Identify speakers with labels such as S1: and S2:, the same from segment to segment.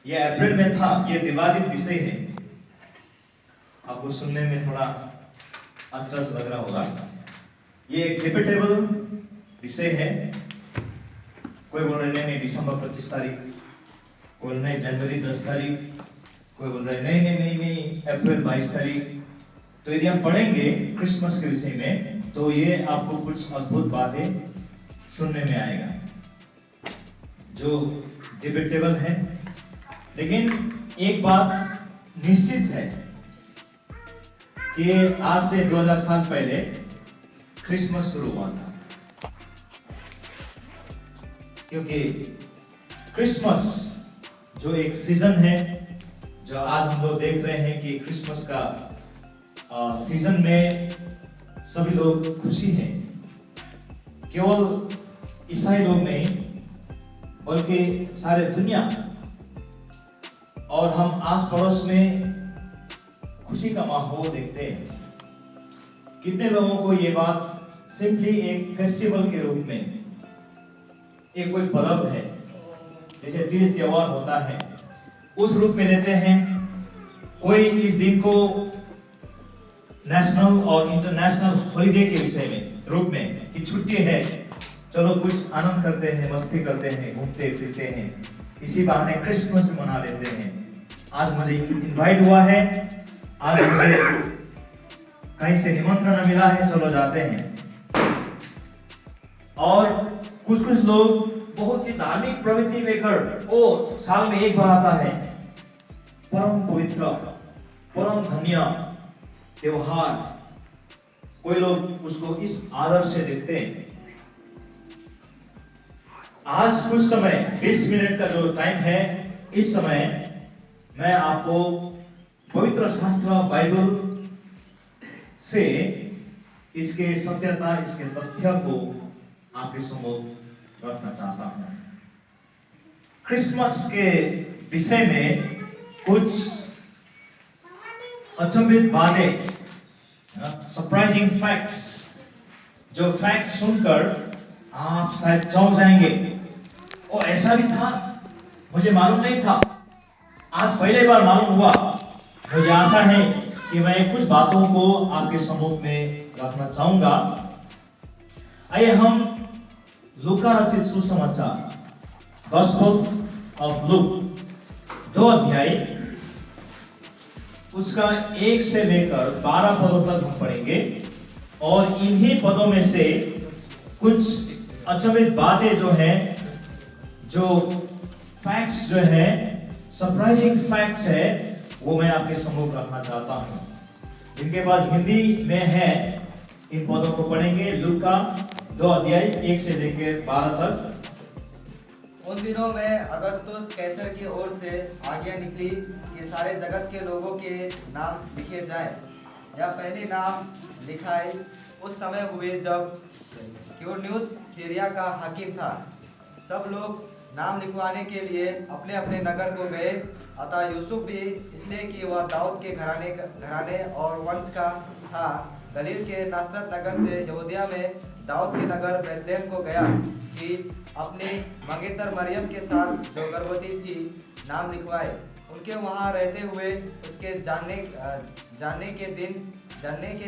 S1: ये अप्रैल में था। ये विवादित विषय है, आपको सुनने में थोड़ा अचरज लग रहा होगा। ये एक डिबेटेबल विषय है। कोई बोल रहे नहीं दिसंबर 25 तारीख, कोई नहीं जनवरी 10 तारीख, कोई बोल रहे नहीं अप्रैल 22 तारीख। तो यदि हम पढ़ेंगे क्रिसमस के विषय में तो ये आपको कुछ अद्भुत बातें सुनने में आएगा जो डिबेटेबल है। लेकिन एक बात निश्चित है कि आज से 2000 साल पहले क्रिसमस शुरू हुआ था, क्योंकि क्रिसमस जो एक सीजन है, जो आज हम लोग देख रहे हैं कि क्रिसमस का सीजन में सभी लोग खुशी हैं। केवल ईसाई लोग नहीं बल्कि सारे दुनिया और हम आस पड़ोस में खुशी का माहौल देखते हैं। कितने लोगों को ये बात सिंपली एक फेस्टिवल के रूप में, एक कोई पर्व है जैसे तीज त्योहार होता है उस रूप में लेते हैं। कोई इस दिन को नेशनल और इंटरनेशनल हॉलिडे के विषय में रूप में कि छुट्टी है, चलो कुछ आनंद करते हैं, मस्ती करते हैं, घूमते फिरते हैं, इसी बहाने क्रिसमस भी मना लेते हैं। आज मुझे इनवाइट हुआ है, आज मुझे कहीं से निमंत्रण मिला है, चलो जाते हैं। और कुछ लोग बहुत ही धार्मिक प्रवृत्ति लेकर वो साल में एक बार आता है, परम पवित्र परम धन्य त्योहार, कोई लोग उसको इस आदर से देखते हैं। आज कुछ समय 20 मिनट का जो टाइम है, इस समय मैं आपको पवित्र शास्त्र बाइबल से इसके सत्यता, इसके तथ्य को आपके सम्मुख रखना चाहता हूं। क्रिसमस के विषय में कुछ अचंभित बातें, सरप्राइजिंग फैक्ट्स, जो फैक्ट सुनकर आप शायद चौंक जाएंगे। और ऐसा भी था, मुझे मालूम नहीं था, आज पहले बार मालूम हुआ। मुझे आशा है कि मैं कुछ बातों को आपके सम्मुख में रखना चाहूंगा। आइए हम लूका रचित सुसमाचार गॉस्पेल ऑफ लूक 2 अध्याय उसका 1 से लेकर 12 पदों तक हम पढ़ेंगे और इन्हीं पदों में से कुछ अचंभित बातें जो हैं, जो फैक्ट्स जो है, सरप्राइजिंग फैक्ट्स है, वो मैं आपके सम्मुख रखना चाहता हूं। जिनके पास हिंदी में है इन पदों को पढ़ेंगे। लूका 2 अध्याय 1 से लेकर 12 तक।
S2: उन दिनों में अगस्तुस कैसर की ओर से आज्ञा निकली कि सारे जगत के लोगों के नाम लिखे जाएं। यह पहले नाम लिखाए उस समय हुए जब क्यूरन्यूस सीरिया का हाकिम था। सब लोग नाम लिखवाने के लिए अपने अपने नगर को गए। अतः यूसुफ भी, इसलिए कि वह दाऊद के घराने और वंश का था, गलील के नासरत नगर से यहूदिया में दाऊद के नगर बैतलहम को गया कि अपने मंगेतर मरियम के साथ जो गर्भवती थी नाम लिखवाए। उनके वहां रहते हुए उसके जानने के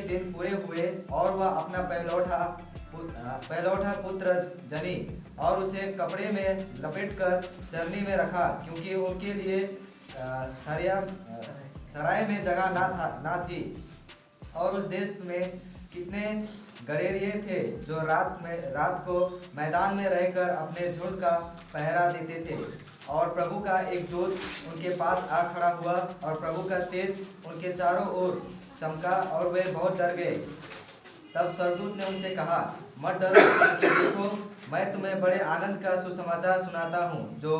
S2: दिन पूरे हुए और वह अपना पहलौठा पुत्र जनी और उसे कपड़े में लपेटकर चरनी में रखा, क्योंकि उनके लिए सराय में जगह ना थी। और उस देश में कितने गडेरिये थे जो रात को मैदान में रहकर अपने झुंड का पहरा देते थे। और प्रभु का एक दूत उनके पास आ खड़ा हुआ और प्रभु का तेज उनके चारों ओर चमका और वे बहुत डर गए। तब स्वर्गदूत ने उनसे कहा, मत डरो, क्योंकि देखो मैं तुम्हें बड़े आनंद का सुसमाचार सुनाता हूँ जो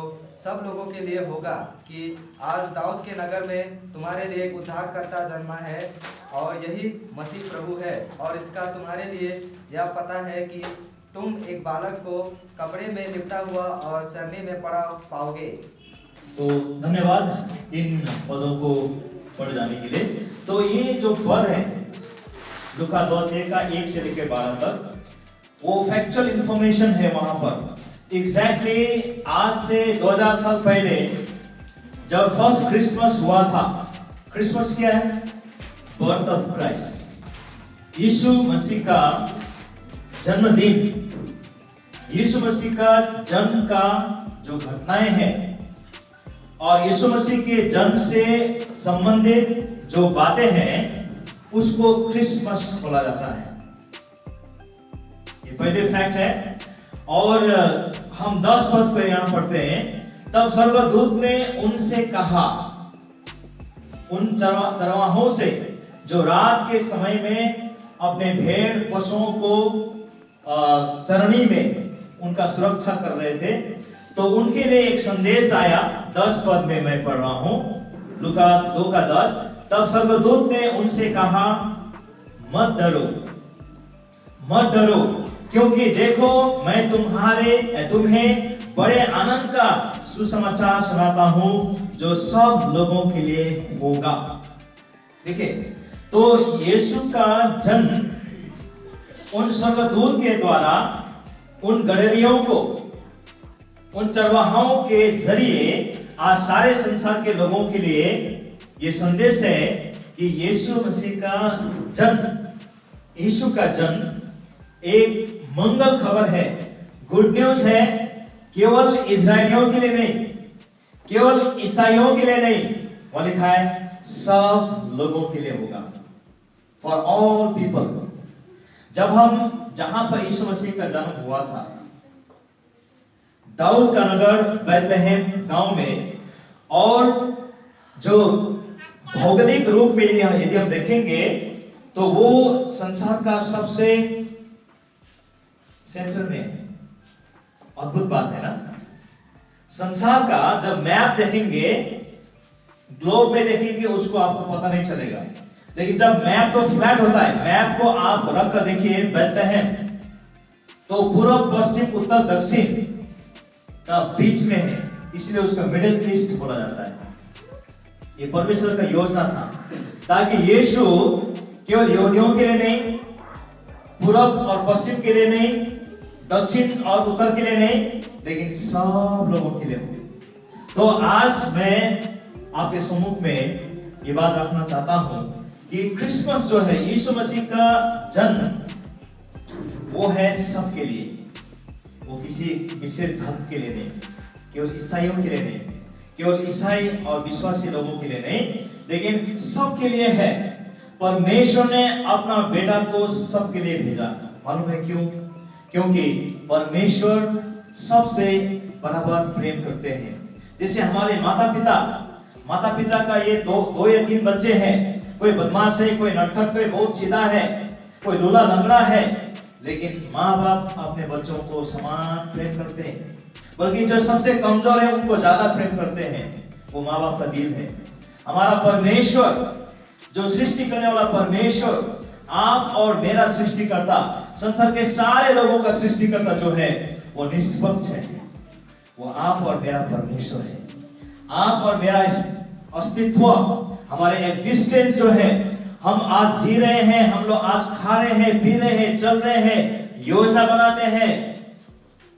S2: सब लोगों के लिए होगा, कि आज दाऊद के नगर में तुम्हारे लिए एक उद्धारकर्ता जन्मा है और यही मसीह प्रभु है। और इसका तुम्हारे लिए यह पता है कि तुम एक बालक को कपड़े में लिपटा हुआ और चरनी में पड़ा पाओगे।
S1: तो धन्यवाद इन पदों को पढ़ जाने के लिए। तो ये जो पद है लूका 2 अध्याय का 1 से लेकर 12 तक, वो फैक्चुअल इंफॉर्मेशन है। वहां पर एग्जैक्टली आज से 2000 साल पहले जब फर्स्ट क्रिसमस हुआ था, क्रिसमस क्या है? बर्थ ऑफ क्राइस्ट, यीशु मसीह का जन्मदिन, यीशु मसीह का जन्म का जो घटनाएं हैं और यीशु मसीह के जन्म से संबंधित जो बातें हैं उसको क्रिसमस बोला जाता है। ये पहले फैक्ट है। और हम 10 पद पे यहां पढ़ते हैं, तब स्वर्गदूत ने उनसे कहा, उन चरवाहों से जो रात के समय में अपने भेड़ पशुओं को चरनी में उनका सुरक्षा कर रहे थे, तो उनके लिए एक संदेश आया। 10 पद में मैं पढ़ रहा हूं, लूका 2:10। तब स्वर्गदूत ने उनसे कहा, मत डरो, मत डरो, क्योंकि देखो मैं तुम्हें बड़े आनंद का सुसमाचार सुनाता हूं जो सब लोगों के लिए होगा। देखिए, तो यीशु का जन्म उन स्वर्गदूत के द्वारा उन गडरियों को, उन चरवाहों के जरिए आज सारे संसार के लोगों के लिए ये संदेश है कि यीशु मसीह का जन्म, यीशु का जन्म एक मंगल खबर है, गुड न्यूज है। केवल इजरायलियों के लिए नहीं, केवल ईसाइयों के लिए नहीं, वहां लिखा है सब लोगों के लिए होगा, फॉर ऑल पीपल। जब हम जहां पर यीशु मसीह का जन्म हुआ था, दाऊद का नगर बैतलहम गांव में, और जो भौगोलिक रूप में यदि हम देखेंगे तो वो संसार का सबसे सेंटर में है। अद्भुत बात है ना? संसार का जब मैप देखेंगे, ग्लोब में देखेंगे, उसको आपको पता नहीं चलेगा, लेकिन जब मैप तो फ्लैट होता है, मैप को आप रख कर देखिए बैतलहम, तो पूर्व पश्चिम उत्तर दक्षिण का बीच में है, इसलिए उसका मिडिल ईस्ट बोला जाता है। ये परमेश्वर का योजना था ताकि यीशु केवल यहूदियों के लिए नहीं, पूर्व और पश्चिम के लिए नहीं, दक्षिण और उत्तर के लिए नहीं, लेकिन सब लोगों के लिए हो। तो आज मैं आपके सम्मुख में ये बात रखना चाहता हूं कि क्रिसमस जो है, यीशु मसीह का जन्म, वो है सबके लिए, वो किसी विशेष धर्म के लिए नहीं, केवल ईसाइयों के लिए नहीं, केवल ईसाई और विश्वासी लोगों के लिए नहीं, लेकिन सबके लिए है। परमेश्वर ने अपना बेटा को सबके लिए भेजा। मालूम है क्यों? क्योंकि परमेश्वर सबसे बराबर प्रेम करते हैं। जैसे हमारे माता पिता का ये दो या तीन बच्चे हैं, कोई बदमाश है, कोई नटखट, कोई बहुत सीधा है, कोई लूला लंगड़ा है, लेकिन माँ बाप अपने बच्चों को समान प्रेम करते हैं। बल्कि जो सबसे कमजोर है उनको ज्यादा प्रेम करते हैं। वो माँ बाप का दिल है। हमारा परमेश्वर, जो सृष्टि करने वाला परमेश्वर, आप और मेरा सृष्टिकर्ता, संसार के सारे लोगों का सृष्टिकर्ता जो है, वो निष्पक्ष है। वो आप और मेरा परमेश्वर है। आप और मेरा अस्तित्व, हमारे एग्जिस्टेंस जो है, हम आज जी रहे हैं, हम लोग आज खा रहे हैं, पी रहे हैं, चल रहे हैं, योजना बनाते हैं,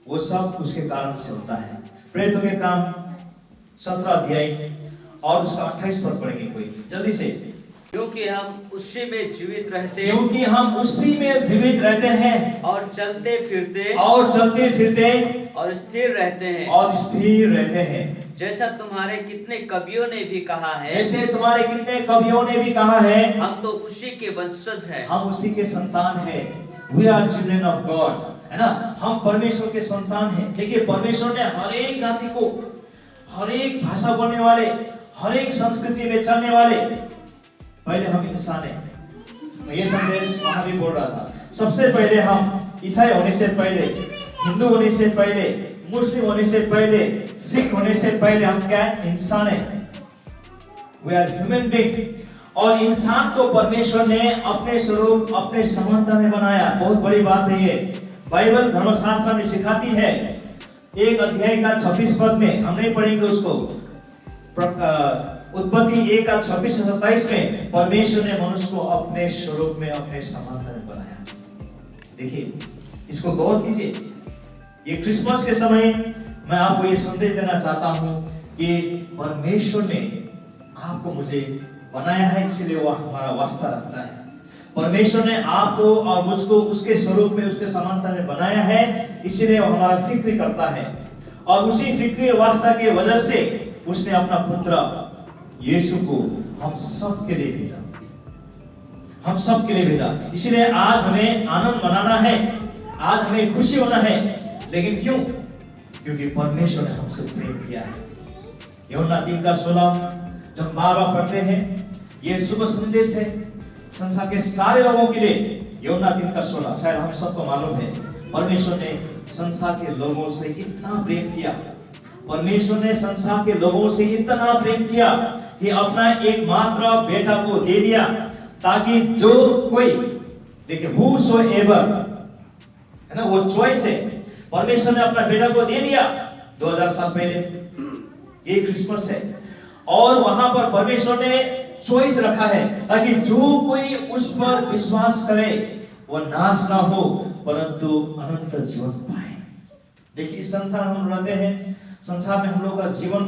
S1: वो सब उसके कारण से होता है। प्रेरितों के काम 17 अध्याय और उसका 28 पद पढ़ेंगे कोई जल्दी से।
S3: क्योंकि हम उसी में जीवित रहते,
S1: क्योंकि हम उसी में जीवित रहते हैं
S3: और चलते फिरते
S1: और
S3: स्थिर रहते हैं,
S1: और स्थिर रहते हैं।
S3: जैसा तुम्हारे कितने कवियों ने भी कहा है,
S1: जैसे तुम्हारे कितने कवियों ने भी कहा है,
S3: हम तो उसी के वंशज हैं,
S1: हम उसी के संतान हैं। We are children of God, है ना? हम परमेश्वर के संतान हैं। देखिए, परमेश्वर ने हर एक जाति को, हर एक भाषा बोलने वाले, हर एक संस्कृति में चलने वाले, पहले हम इंसान हैं। ये संदेश वहां भी बोल रहा था। सबसे पहले हम ईसाई होने से पहले, हिंदू होने से पहले, मुस्लिम होने से पहले, सिख होने से पहले हम क्या है? इंसान हैं। We are human being। और इंसान को परमेश्वर ने अपने स्वरूप, अपने समानता में बनाया। बहुत बड़ी बात है ये। बाइबल धर्मशास्त्र में सिखाती है। 1 अध्याय का 26 पद में, हम नहीं पढ़ेंगे उसको, उत्पत्ति 1 का 26 से 27 में परमेश्वर ने मनुष्य को अपने स्वरूप में, अपने समानता में बनाया। देखिए, इसको गौर कीजिए। ये क्रिसमस के समय मैं आपको ये संदेश देना चाहता हूं कि परमेश्वर ने आपको मुझे बनाया है, इसलिए वो हमारा वास्ता रखता है। परमेश्वर ने आपको और मुझको उसके स्वरूप में, उसके समानता में बनाया है, इसीलिए वो हमारा फिक्र करता है। और उसी फिक्र वास्ता के वजह से उसने अपना पुत्र यीशु को हम सब के लिए भेजा, हम सब के लिए भेजा। इसलिए आज हमें आनंद मनाना है, आज हमें खुशी होना है। लेकिन क्यों? क्योंकि परमेश्वर ने हमसे प्रेम किया है। यूहन्ना 3:16 जब हम बार बार पढ़ते हैं, ये शुभ संदेश है संसार के सारे लोगों के लिए। यूहन्ना 3:16 शायद हम सबको मालूम है। परमेश्वर ने संसार के लोगों से इतना प्रेम किया, परमेश्वर ने संसार के लोगों से इतना प्रेम किया कि अपना एकमात्र बेटा को दे दिया, ताकि जो कोई, देखिए whosoever है ना, वो चॉइस है। परमेश्वर ने अपना बेटा को दे दिया 2000 साल पहले, ये क्रिसमस है। और वहां पर परमेश्वर ने चॉइस रखा है ताकि जो कोई उस पर विश्वास करे वो नाश ना हो परंतु अनंत जीवन पाए। देखिए इस संसार में हम रहते हैं, संसार में हम लोग का जीवन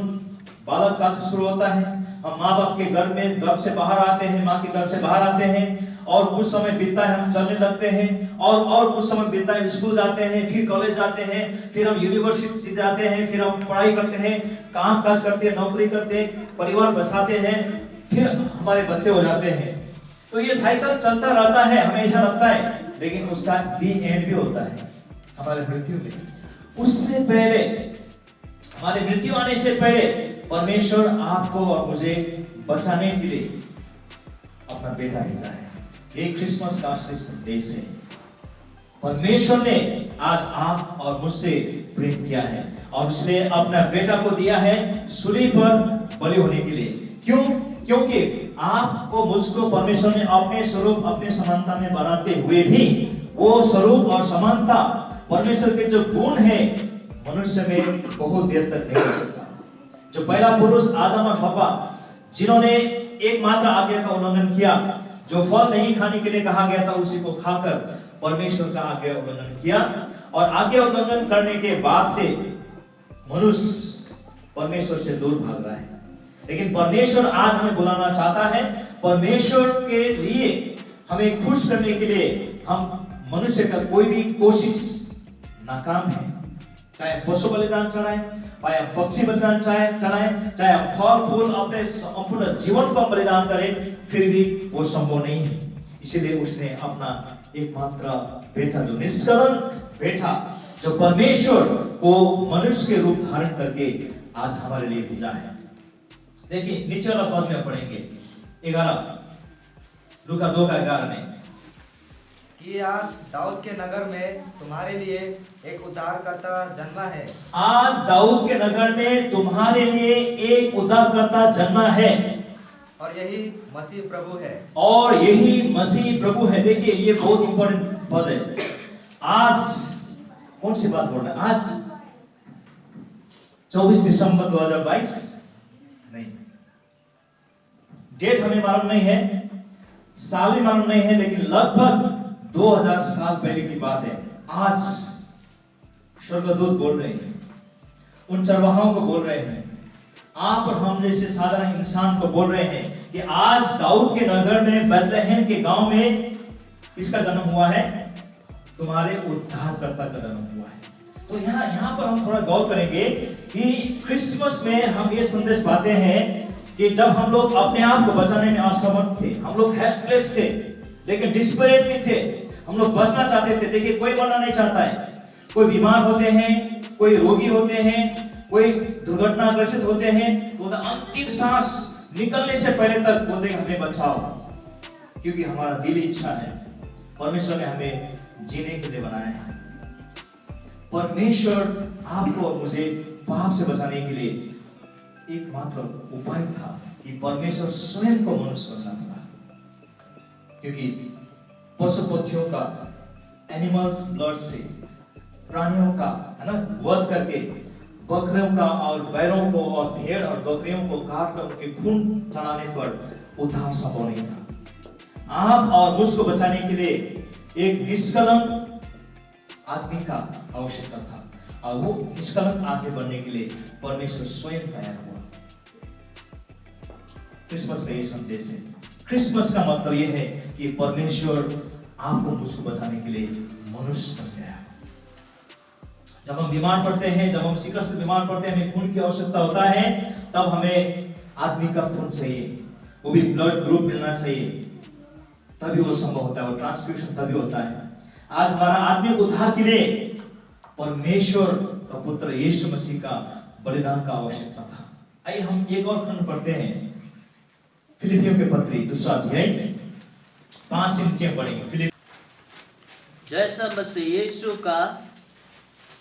S1: बालक काल से शुरू होता है। हम माँ बाप के घर से बाहर आते हैं, माँ के घर से बाहर आते हैं, और कुछ समय बीतता है हम चलने लगते हैं, और कुछ समय बीतता है स्कूल जाते हैं, फिर कॉलेज जाते हैं, फिर हम यूनिवर्सिटी जाते हैं, फिर हम पढ़ाई करते हैं, काम काज करते हैं, नौकरी करते हैं, परिवार बसाते हैं, फिर हमारे बच्चे हो जाते हैं। तो ये साइकिल चलता रहता है, हमेशा लगता है, लेकिन उसका दी एंड भी होता है हमारे मृत्यु में। उससे पहले, हमारे मृत्यु आने से पहले परमेश्वर आपको और मुझे बचाने के लिए अपना बेटा भेजा है। ये क्रिसमस का असली संदेश है। परमेश्वर ने आज आप और मुझसे प्रेम किया है और उसने अपना बेटा को दिया है सूली पर बलि होने के लिए। क्यों? क्योंकि आपको मुझको परमेश्वर ने अपने स्वरूप, अपने समानता में बनाते हुए भी वो स्वरूप और समानता, परमेश्वर के जो गुण है, मनुष्य में बहुत देर तक नहीं रह सकता। जो पहला पुरुष आदम और हव्वा, जिन्होंने एकमात्र आज्ञा का उल्लंघन किया, जो फल नहीं खाने के लिए कहा गया था उसी को खाकर परमेश्वर का आज्ञा उल्लंघन किया, और आज्ञा उल्लंघन करने के बाद से मनुष्य परमेश्वर से दूर भाग रहा है। लेकिन परमेश्वर आज हमें बुलाना चाहता है। परमेश्वर के लिए हमें खुश करने के लिए हम मनुष्य का कोई भी कोशिश नाकाम है। चाहे पशु बलिदान चढ़ाए, चाहे पक्षी बलिदान चढ़ाए, चाहे फल फूल अपने संपूर्ण जीवन को बलिदान करें, फिर भी वो संभव नहीं है। इसीलिए उसने अपना एकमात्र बेटा, जो निष्कलंक बेटा, जो परमेश्वर को मनुष्य के रूप धारण करके आज हमारे लिए भेजा है। देखिए नीचे वाला पद में पढ़ेंगे 11, लूका 2:11 में,
S2: कि आज दाऊद के नगर में तुम्हारे लिए एक उद्धारकर्ता जन्मा है।
S1: आज दाऊद के नगर में तुम्हारे लिए एक उद्धारकर्ता जन्मा है,
S2: और यही मसीह प्रभु है।
S1: और यही मसीह प्रभु है। देखिए ये बहुत इंपॉर्टेंट पद है। आज कौन सी बात बोल रहे हैं? आज 24 दिसंबर 2022 नहीं, डेट हमें मालूम नहीं है, साल भी मालूम नहीं है, लेकिन लगभग 2000 साल पहले की बात है। आज स्वर्गदूत बोल रहे हैं, उन चरवाहों को बोल रहे हैं, आप और हम जैसे साधारण इंसान को बोल रहे हैं कि आज दाऊद के नगर में, बैतलहम के गांव में किसका जन्म हुआ है? तुम्हारे उद्धारकर्ता का जन्म हुआ है। तो यहाँ पर हम थोड़ा गौर करेंगे कि क्रिसमस में हम ये संदेश पाते हैं कि जब हम लोग अपने आप को बचाने में असमर्थ थे, हम लोग हेल्पलेस थे, लेकिन डिस्परेट भी थे, हम लोग बचना चाहते थे। देखिए कोई मरना नहीं चाहता है। कोई बीमार होते हैं, कोई रोगी होते हैं, कोई दुर्घटनाग्रस्त होते हैं, तो अंतिम सांस निकलने से पहले तक बोलते हैं हमें बचाओ, क्योंकि हमारा दिली इच्छा है। परमेश्वर ने हमें जीने के लिए बनाया है। परमेश्वर आपको और मुझे पाप से बचाने के लिए एकमात्र उपाय था कि परमेश्वर स्वयं को मनुष्य बनना पड़ा, क्योंकि पशु पक्षियों का, एनिमल्स ब्लड से, प्राणियों का, है ना, वध करके बकरियों का और बैलों को और भेड़ और बकरियों को काट कर उनके खून चढ़ाने पर उद्धार संभव नहीं था। आप और मुझको बचाने के लिए एक निष्कलंक आदमी का आवश्यकता था, और वो निष्कलंक आदमी बनने के लिए परमेश्वर स्वयं तैयार हुआ। क्रिसमस का ये संदेश है। क्रिसमस का मतलब ये है कि परमेश्वर आपको मुझको बचाने के लिए मनुष्य बन गया। जब हम बीमार पड़ते हैं, जब हम शिकस्त बीमार पड़ते हैं, हमें खून की आवश्यकता होता है, तब हमें आदमी का खून चाहिए, वो भी ब्लड ग्रुप मिलना चाहिए, तभी वो संभव होता है, वो ट्रांसफ्यूजन तभी होता है। आज हमारा आत्मिक उद्धार के लिए परमेश्वर का पुत्र यीशु मसीह का बलिदान का आवश्यकता था। आइए हम एक और खंड पढ़ते हैं, फिलिपियों के पत्री 2 अध्याय 5 से नीचे पढ़ेंगे।
S3: जैसा मसीह यीशु का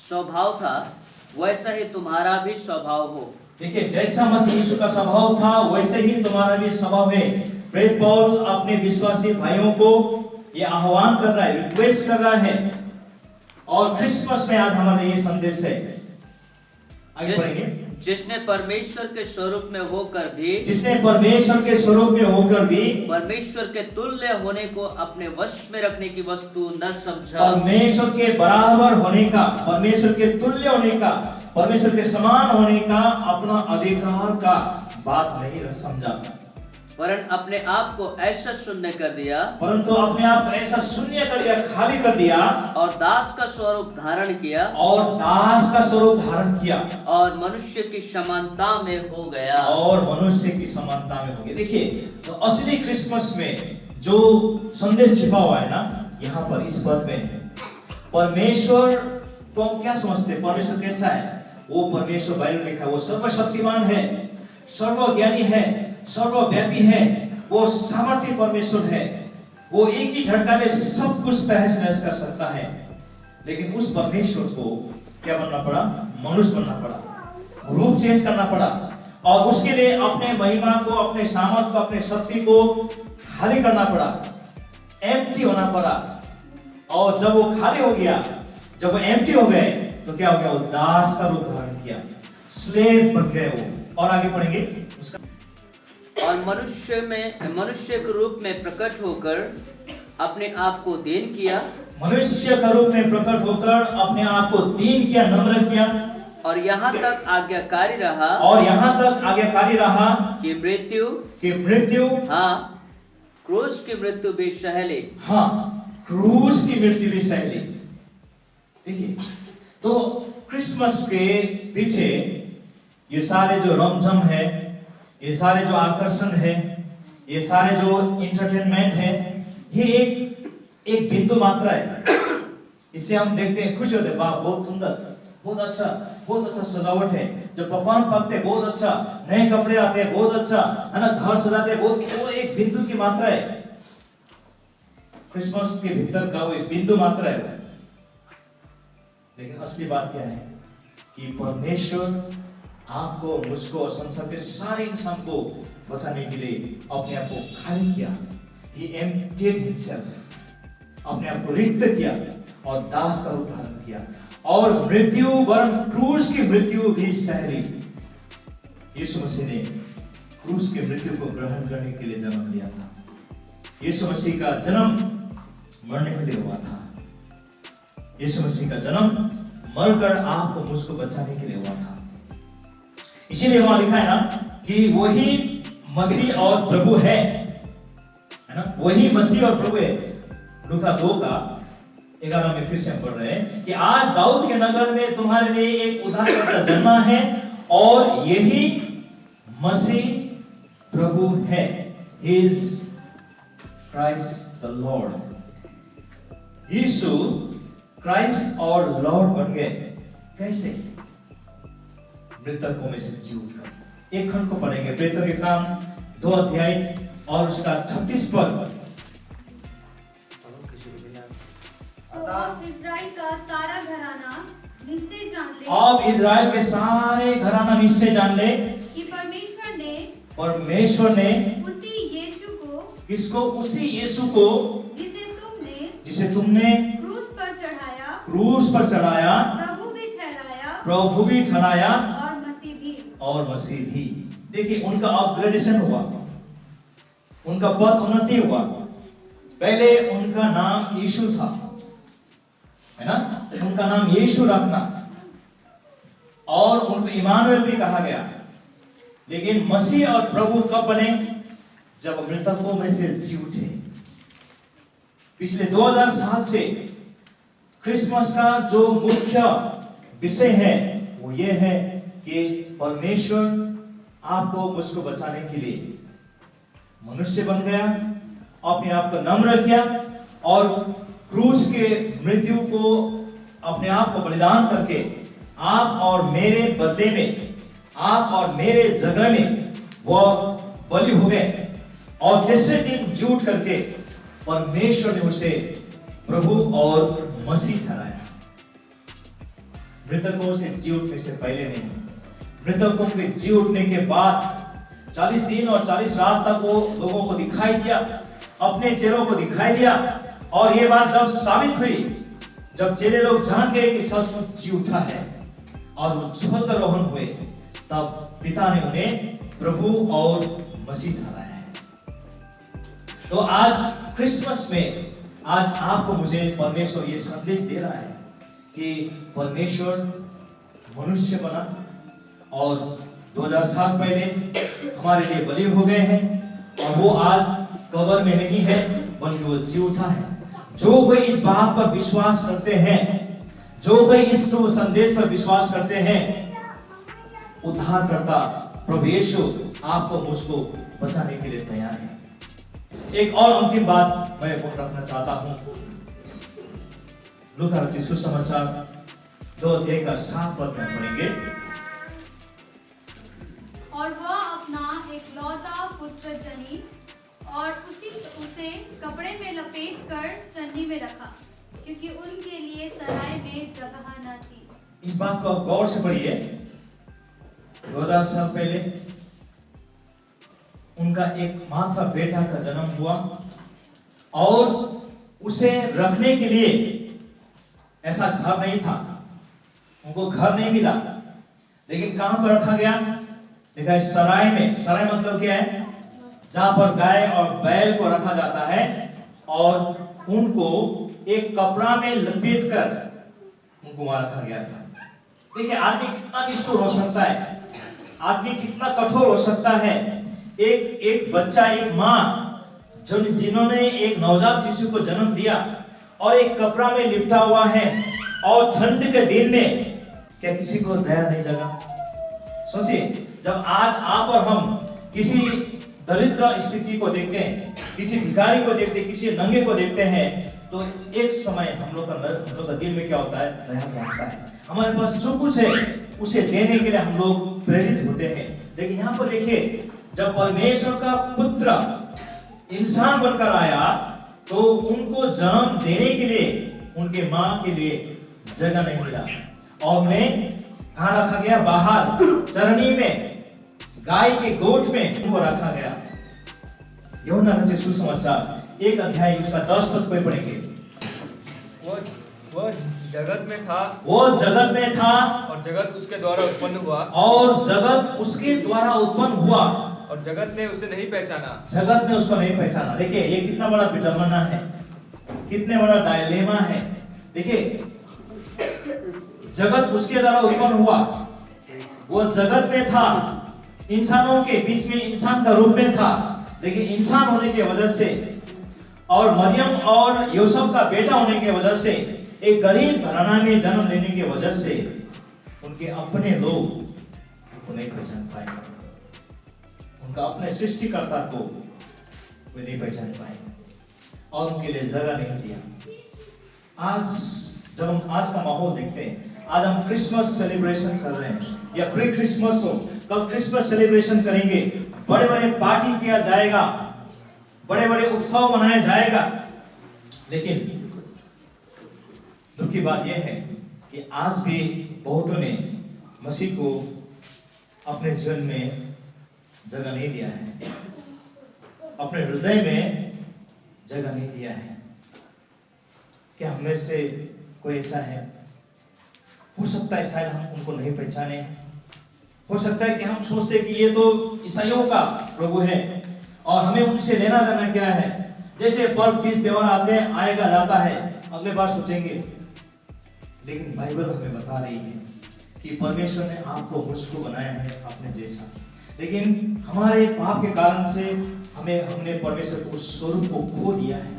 S3: स्वभाव था वैसा ही तुम्हारा भी स्वभाव हो।
S1: देखिए, जैसा मसीह यीशु का स्वभाव था वैसे ही तुम्हारा भी स्वभाव है। प्रेरित पौल अपने विश्वासी भाइयों को ये आह्वान कर रहा है, रिक्वेस्ट कर रहा है, और क्रिसमस में आज हमारे ये संदेश है। आगे पढ़ेंगे।
S3: जिसने परमेश्वर के स्वरूप में होकर भी परमेश्वर के तुल्य होने को अपने वश में रखने की वस्तु न समझा।
S1: परमेश्वर के बराबर होने का, परमेश्वर के तुल्य होने का, परमेश्वर के समान होने का अपना अधिकार का बात नहीं समझा,
S3: वरन अपने आप को ऐसा शून्य कर दिया,
S1: परंतु अपने आप को ऐसा शून्य कर दिया, खाली कर दिया,
S3: और दास का स्वरूप धारण किया, और मनुष्य की समानता में हो गया।
S1: देखिए, तो असली क्रिसमस में जो संदेश छिपा हुआ है ना, यहाँ पर इस पद में है। परमेश्वर को हम क्या समझते हैं? परमेश्वर कैसा है? वो परमेश्वर बाइबल लिखा है, वो सर्वशक्तिमान है, सर्वज्ञानी है, सर्वव्यापी है, वो सामर्थ्य परमेश्वर है, वो एक ही झटका में सब कुछ तहस नहस कर सकता है। लेकिन उस परमेश्वर को क्या बनना पड़ा? मनुष्य बनना पड़ा, रूप चेंज करना पड़ा, और उसके लिए अपने महिमा को, अपने सामर्थ्य को, अपने शक्ति को खाली करना पड़ा, एम्प्टी होना पड़ा। और जब वो खाली हो गया, जब वो एम्प्टी हो गए, तो क्या हो गया? वो दास का रूप धारण किया, स्लेव बन गए वो। और आगे पढ़ेंगे उसका।
S3: और मनुष्य के रूप में प्रकट होकर अपने आप को दीन किया,
S1: मनुष्य के रूप में प्रकट होकर अपने आप को दीन किया, नम्र किया,
S3: और यहाँ तक आज्ञाकारी रहा कि मृत्यु, हाँ, क्रूस की मृत्यु भी सह ली।
S1: हाँ, क्रूस की मृत्यु भी सह ली। देखिए, तो क्रिसमस के पीछे ये सारे जो रमझम है, ये सारे जो आकर्षण है, ये सारे जो इंटरटेनमेंट है, ये एक बिंदु मात्र है। इससे हम देखते हैं, खुश होते हैं, वाह बहुत सुंदर, बहुत अच्छा सजावट है, जब पकवान पकते हैं बहुत अच्छा, नए कपड़े आते हैं बहुत अच्छा, है ना, घर सजाते हैं बहुत, वो एक बिंदु की मात्रा है। क्रिसमस के भीतर का वो एक बिंदु मात्रा है। लेकिन असली बात क्या है कि परमेश्वर आपको, मुझको और संसार के सारे इंसान को बचाने के लिए अपने आप को खाली किया। He emptied himself, अपने आप को रिक्त किया और दास का रूप धारण किया, और मृत्यु, वरन क्रूस की मृत्यु भी सह ली। यीशु मसीह ने क्रूस की मृत्यु को ग्रहण करने के लिए जन्म लिया था। यीशु मसीह का जन्म मरने के लिए हुआ था। यीशु मसीह का जन्म मरकर आपको, मुझको बचाने के लिए हुआ था। इसीलिए वहां लिखा है ना कि वही मसीह और प्रभु है ना, वही मसीह और प्रभु है। लूका 2:11 में फिर से हम पढ़ रहे हैं कि आज दाऊद के नगर में तुम्हारे लिए एक उद्धारकर्ता जन्मा है, और यही मसीह प्रभु है। He is Christ the Lord। Yeshu Christ और लॉर्ड बन गए। कैसे? मृतकों में से जी उठकर। एक खंड को पढ़ेंगे, प्रेरितों के काम 2 अध्याय और उसका 36 पद।
S4: अब इज़राइल का सारा घराना निश्चय जान ले,
S1: अब इज़राइल के सारे घराना निश्चय जान ले
S4: कि
S1: परमेश्वर ने
S4: उसी यीशु को,
S1: किसको? उसी यीशु को जिसे तुमने क्रूस पर चढ़ाया, प्रभु भी ठहराया और मसीह भी। देखिए, उनका अपग्रेडेशन हुआ, उनका पद उन्नति हुआ। पहले उनका नाम यीशु था, है ना, उनका नाम यीशु रखना, और उनको इमानुएल भी कहा गया। लेकिन मसीह और प्रभु कब बने? जब मृतकों में से जी उठे। पिछले 2000 साल से क्रिसमस का जो मुख्य विषय है वो ये है कि परमेश्वर आपको मुझको बचाने के लिए मनुष्य बन गया, अपने आप को नम्र किया और क्रूस के मृत्यु को अपने आप को बलिदान करके आप और मेरे बदले में, आप और मेरे जगह में वो बलि हो गए और तीसरे दिन जी उठ करके परमेश्वर ने उसे प्रभु और मसीह ठहराया। मृतकों से जी उठने से पहले नहीं, मृतकों के जी उठने के बाद 40 दिन और 40 रात तक वो लोगों को दिखाई दिया, अपने चेलों को दिखाई दिया। और ये बात जब साबित हुई, जब चेले लोग जान गए कि सचमुच जी उठा है और वो स्वर्गारोहण हुए, तब पिता ने उन्हें प्रभु और मसीह ठहराया है। तो आज क्रिसमस में आज आपको मुझे परमेश्वर ये संदेश दे रहा है कि परमेश्वर मनुष्य बना और 2000 साल पहले हमारे लिए बलि हो गए हैं और वो आज कब्र में नहीं है बल्कि वो जी उठा है। जो कोई इस बात पर विश्वास करते हैं, जो कोई इस शुभ संदेश पर विश्वास करते हैं, उद्धारकर्ता प्रभु यीशु आपको मुझको बचाने के लिए तैयार है। एक और अंतिम बात मैं रखना चाहता हूं। लूका रचित सुसमाचार 2 अध्याय का 7 पद में पढ़ेंगे।
S4: और वह अपना एकलौता पुत्र जनी और उसे कपड़े में लपेट कर चन्नी में रखा, क्योंकि उनके लिए सराय में जगह न थी।
S1: इस बात को आप गौर से पढ़िए। 2000 साल पहले उनका एक मात्र बेटा का जन्म हुआ और उसे रखने के लिए ऐसा घर नहीं था, उनको घर नहीं मिला। लेकिन कहां पर रखा गया? देखा, सराय में। सराय मतलब क्या है? जहां पर गाय और बैल को रखा जाता है और उनको एक कपड़ा में लपेट कर उनको वहां रखा गया था। देखिए, आदमी कितना निष्ठुर हो सकता है, आदमी कितना कठोर हो सकता है। एक बच्चा, एक माँ जिन्होंने एक नवजात शिशु को जन्म दिया और एक कपड़ा में लिपटा हुआ है और ठंड के दिन में, क्या किसी को दया नहीं जगा? सोचिए, जब आज आप और हम किसी दरिद्र स्थिति को देखते हैं, किसी भिखारी को देखते हैं, किसी नंगे को देखते हैं, तो एक समय हम लोग का दिल में क्या होता है? दया जागता है। हमारे पास जो कुछ है उसे देने के लिए हम लोग प्रेरित होते हैं। लेकिन यहाँ पर देखिए, जब परमेश्वर का पुत्र इंसान बनकर आया तो उनको जन्म देने के लिए उनके माँ के लिए जगह नहीं मिला और उन्हें कहाँ रखा गया? बाहर चरनी में, गाय के गोठ में उनको रखा गया। यूहन्ना रचित सुसमाचार 1 अध्याय उसका 10 पद पे पढ़ेंगे।
S2: वो जगत में था,
S1: वो जगत में था
S2: और जगत उसके द्वारा उत्पन्न हुआ,
S1: और जगत उसके द्वारा उत्पन्न हुआ,
S2: और जगत ने उसे नहीं पहचाना।
S1: जगत ने उसको नहीं पहचाना। देखिए, ये कितना बड़ा विडंबना है, कितने बड़ा डायलेमा है। देखिए, जगत उसके द्वारा उत्पन्न हुआ, वो जगत में था, इंसानों के बीच में इंसान का रूप में था, लेकिन इंसान होने की वजह से और मरियम और यूसुफ का बेटा होने की वजह से, एक गरीब घराना में जन्म लेने की वजह से उनके अपने लोग उनको नहीं पहचान पाए, उनका अपने सृष्टिकर्ता को वे नहीं पहचान पाए और उनके लिए जगह नहीं दिया। आज जब हम आज का माहौल देखते हैं, आज हम क्रिसमस सेलिब्रेशन कर रहे हैं या प्री क्रिसमस हो, कल क्रिसमस सेलिब्रेशन करेंगे, बड़े बड़े पार्टी किया जाएगा, बड़े बड़े उत्सव मनाया जाएगा। लेकिन दुख की बात यह है कि आज भी बहुतों ने मसीह को अपने जीवन में जगह नहीं दिया है, अपने हृदय में जगह नहीं दिया है। क्या हम में से कोई ऐसा है? हो सकता है शायद हम उनको नहीं पहचाने, हो सकता है कि हम सोचते कि ये तो ईसाइयों का प्रभु है और हमें उनसे लेना देना क्या है। जैसे पर्व तीज त्योहार आते हैं, आएगा जाता है, अगले बार सोचेंगे। लेकिन बाइबल हमें बता रही है कि परमेश्वर ने आपको मुझको बनाया है अपने जैसा, लेकिन हमारे पाप के कारण से हमने परमेश्वर को स्वरूप को खो दिया है।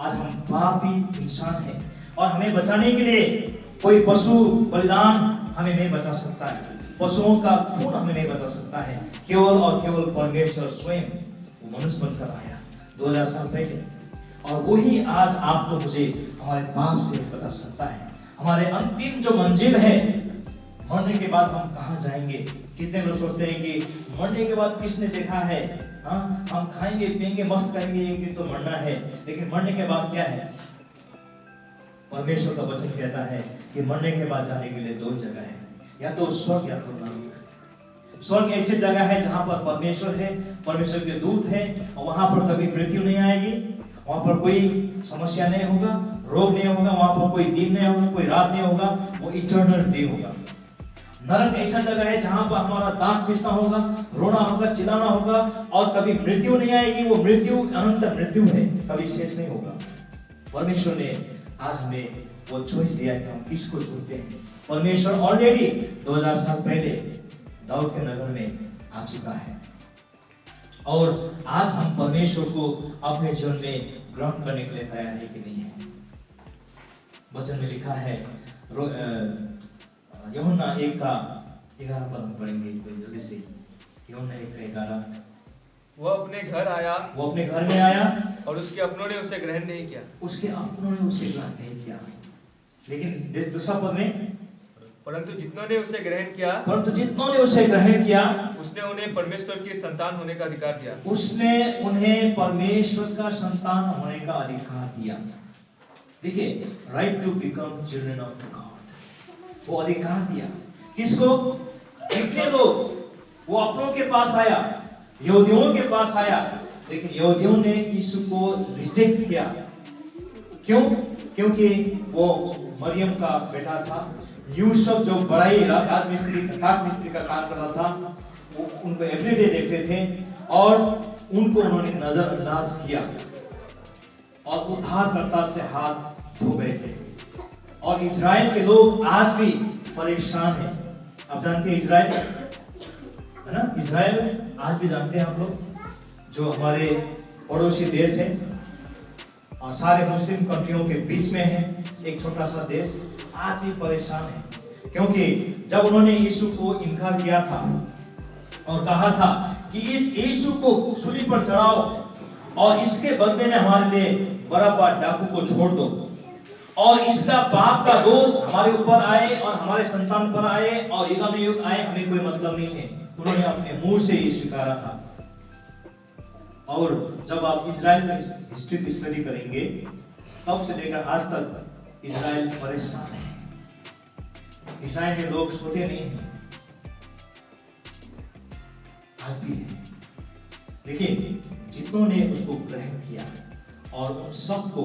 S1: आज हम पापी इंसान हैं और हमें बचाने के लिए कोई पशु बलिदान हमें नहीं बचा सकता है, पशुओं का खून हमें नहीं बचा सकता है। केवल और केवल परमेश्वर स्वयं वो मनुष्य बनकर आया 2000 साल पहले, और वही आज आपको मुझे हमारे पाप से बचा सकता है। हमारे अंतिम जो मंजिल है, मरने के बाद हम कहाँ जाएंगे। कितने लोग सोचते हैं कि मरने के बाद किसने देखा है, हाँ हम खाएंगे पिएंगे मस्त करेंगे, एक दिन तो मरना है, लेकिन मरने के बाद क्या है। परमेश्वर का वचन कहता है कि मरने के बाद जाने के लिए दो जगह है, या तो स्वर्ग या तो नरक। स्वर्ग ऐसी जगह है जहां पर परमेश्वर है, परमेश्वर के दूत है, और वहां पर कभी मृत्यु नहीं आएगी, वहां पर कोई समस्या नहीं होगा, रोग नहीं होगा, वहां पर कोई दिन नहीं होगा, कोई रात नहीं होगा, वो इटर्नल डे होगा। नरक ऐसा जगह है जहां पर हमारा दांत पीसना होगा, रोना होगा, चिल्लाना होगा, और कभी मृत्यु नहीं आएगी। वो मृत्यु अनंत मृत्यु है, कभी शेष नहीं होगा। परमेश्वर ने आज हमें वो चॉइस दिया है कि हम किसको चुनते हैं। परमेश्वर ऑलरेडी 2000 साल पहले दाऊद के नगर में आ चुका है, और आज हम परमेश्वर को अपने जीवन में ग्रहण करने के लिए तैयार है कि नहीं है। वचन में लिखा है, यूहन्ना 1:11 पर हम पढ़ेंगे जल्दी से। यूहन्ना 1:11।
S5: वो अपने घर आया,
S1: वो अपने घर में आया
S5: और उसके अपनों ने उसे ग्रहण नहीं किया।
S1: उसके अपनों ने उसे ग्रहण नहीं किया, लेकिन दूसरा पद में,
S5: परंतु जितनों ने उसे ग्रहण किया,
S1: परंतु जितनों ने उसे ग्रहण किया,
S5: उसने उन्हें परमेश्वर की संतान होने का अधिकार दिया।
S1: उसने उन्हें परमेश्वर का संतान होने का अधिकार दिया। देखिए, right to become children of God, वो अधिकार दिया किसको। कितने लोग, वो अपनों के पास आया, यहूदियों के पास आया, लेकिन यहूदियों ने यीशु को रिजेक्ट किया। क्यों? क्योंकि वो मरियम का बेटा था। यूसुफ जो बड़ाई काट मिस्त्री का काम कर रहा था, वो उनको एवरीडे देखते थे और उनको उन्होंने नजरअंदाज किया और उद्धारकर्ता से हाथ धो बैठे। और इजराइल के लोग आज भी परेशान हैं। आप जानते हैं इजराइल, है ना, इजराइल आज भी जानते हैं आप लोग, जो हमारे पड़ोसी देश है और सारे मुस्लिम कंट्रियों के बीच में है, एक छोटा सा देश, आज भी परेशान है। क्योंकि जब उन्होंने यीशु को इनकार किया था और कहा था कि इस यीशु को सूली पर चढ़ाओ और इसके बदले में हमारे लिए बरअब्बा डाकू को छोड़ दो, और इसका पाप का दोष हमारे ऊपर आए और हमारे संतान पर आए और युग आए, हमें कोई मतलब नहीं है। उन्होंने अपने मुंह से ये स्वीकारा था। और जब आप इजराइल की हिस्ट्री की स्टडी करेंगे, तब से लेकर आज तक इजराइल परेशान है। इजराइल में लोग सोते नहीं हैं, आज भी है, लेकिन जितनों ने उसको ग्रहण किया और उन सबको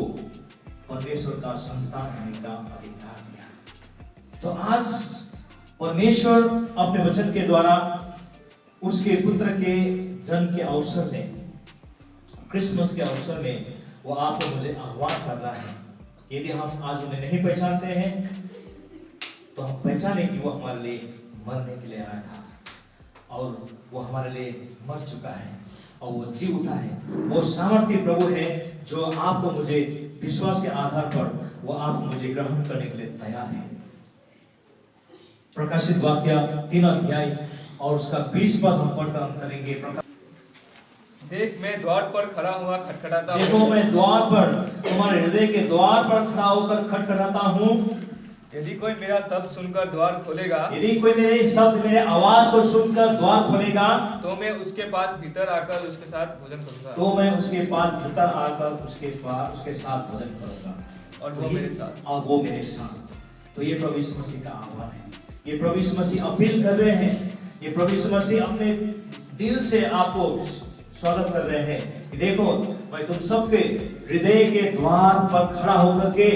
S1: परमेश्वर का संतान होने का अधिकार दिया। तो आज परमेश्वर अपने वचन के द्वारा उसके पुत्र के जन्म के अवसर में, क्रिसमस के अवसर में, वो आपको मुझे आह्वान कर रहा है। यदि हम आज उन्हें नहीं पहचानते हैं, तो हम पहचाने कि वो हमारे लिए मरने के लिए आया था और वो हमारे लिए मर चुका है और वो जी उठा है। वो सामर्थ्य प्रभु है जो आपको मुझे विश्वास के आधार पर वो आपको मुझे ग्रहण करने के लिए तैयार है। प्रकाशित वाक्य 3 अध्याय और उसका 20 पद हम पढ़कर हम करेंगे।
S5: देख, मैं द्वार पर खड़ा हुआ खटखटाता हूँ।
S1: देखो, मैं द्वार पर, तुम्हारे हृदय के द्वार पर खड़ा होकर खटखटाता हूँ।
S5: यदि कोई मेरा शब्द सुनकर द्वार खोलेगा,
S1: यदि कोई मेरे शब्द, मेरे आवाज को सुनकर द्वार खोलेगा,
S5: तो मैं उसके पास भीतर आकर उसके साथ भोजन करूंगा।
S1: तो मैं उसके पास भीतर आकर उसके साथ भोजन करूंगा
S5: और वो मेरे साथ,
S1: और वो मेरे साथ। तो ये प्रभु यीशु मसीह का आह्वान है। ये प्रभु यीशु मसीह अपील कर रहे हैं। ये प्रभु यीशु मसीह अपने दिल से आपको स्वागत कर रहे हैं कि देखो, मैं तुम सबके हृदय के द्वार पर खड़ा होकर के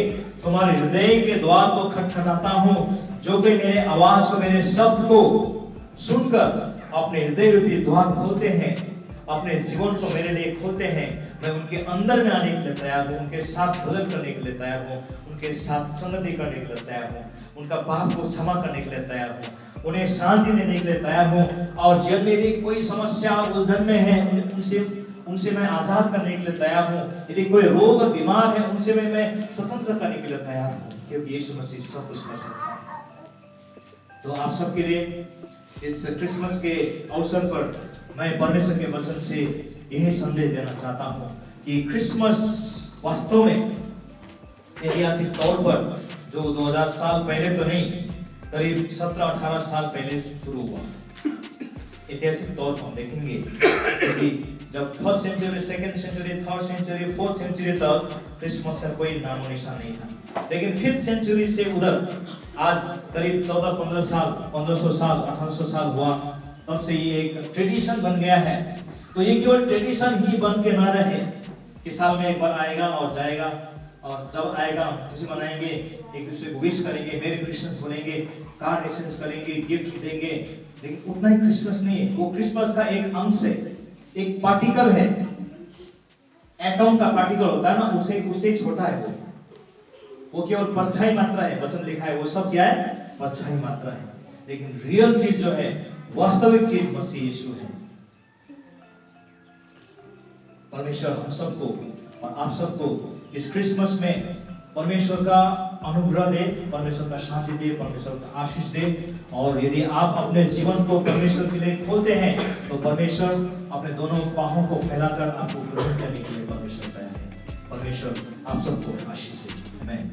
S1: तुम्हारे हृदय के द्वार को खटखटाता हूँ। जो कि मेरे आवाज को, मेरे शब्द को सुनकर अपने हृदय रूपी द्वार खोलते हैं, अपने जीवन को मेरे लिए खोलते हैं मैं उनके अंदर में आने के लिए तैयार हूँ, उनके साथ भोजन करने के लिए तैयार हूँ, उनके साथ संगति करने के लिए तैयार हूँ, उनका पाप को क्षमा करने के लिए तैयार हूँ, उन्हें शांति देने के लिए तैयार हूँ, और जब मेरी कोई समस्या उलझन में है उनसे मैं आजाद करने के लिए तैयार हूँ। यदि कोई रोग और बीमार है उनसे मैं स्वतंत्र करने के लिए तैयार हूँ, क्योंकि यीशु मसीह सब कुछ कर सकता है। तो आप सबके लिए इस क्रिसमस के अवसर पर मैं परमेश्वर के वचन से यही संदेश देना चाहता हूँ कि क्रिसमस वास्तव में ऐतिहासिक तौर पर जो 2000 साल पहले तो नहीं, करीब 17-18 साल पहले शुरू हुआ। ऐतिहासिक तौर पर हम देखेंगे कि जब first century, second century, third century, fourth century तक क्रिसमस का कोई नामो निशान नहीं था, लेकिन फिफ्थ सेंचुरी से उधर आज करीब 14-15 साल, 1500 साल, 1800 साल हुआ, तब से ये एक ट्रेडिशन बन गया है। तो ये केवल ट्रेडिशन ही बन के ना रहे कि साल में एक बार आएगा और जाएगा, और जब आएगा खुशी मनाएंगे, एक दूसरे को विश करेंगे, मेरी क्रिसमस बोलेंगे, कार्ड एक्सचेंज करेंगे, गिफ्ट देंगे, लेकिन उतना ही क्रिसमस नहीं है। वो क्रिसमस का एक अंश है, एक पार्टिकल है, एटम का पार्टिकल होता है ना, उससे छोटा है वो केवल परछाई मात्रा है। वचन लिखा है वो सब क्या है? परछाई मात्रा है, लेकिन रियल चीज जो है, वास्तविक चीज मसीह यीशु है। परमेश्वर हम सबको और आप सबको इस क्रिसमस में परमेश्वर का अनुग्रह दे, परमेश्वर का शांति दे, परमेश्वर का आशीष दे। और यदि आप अपने जीवन को परमेश्वर के लिए खोलते हैं तो परमेश्वर अपने दोनों बाहों को फैलाकर आपको ग्रहण करने के लिए परमेश्वर तैयार है। परमेश्वर आप सबको आशीष दे। आमीन।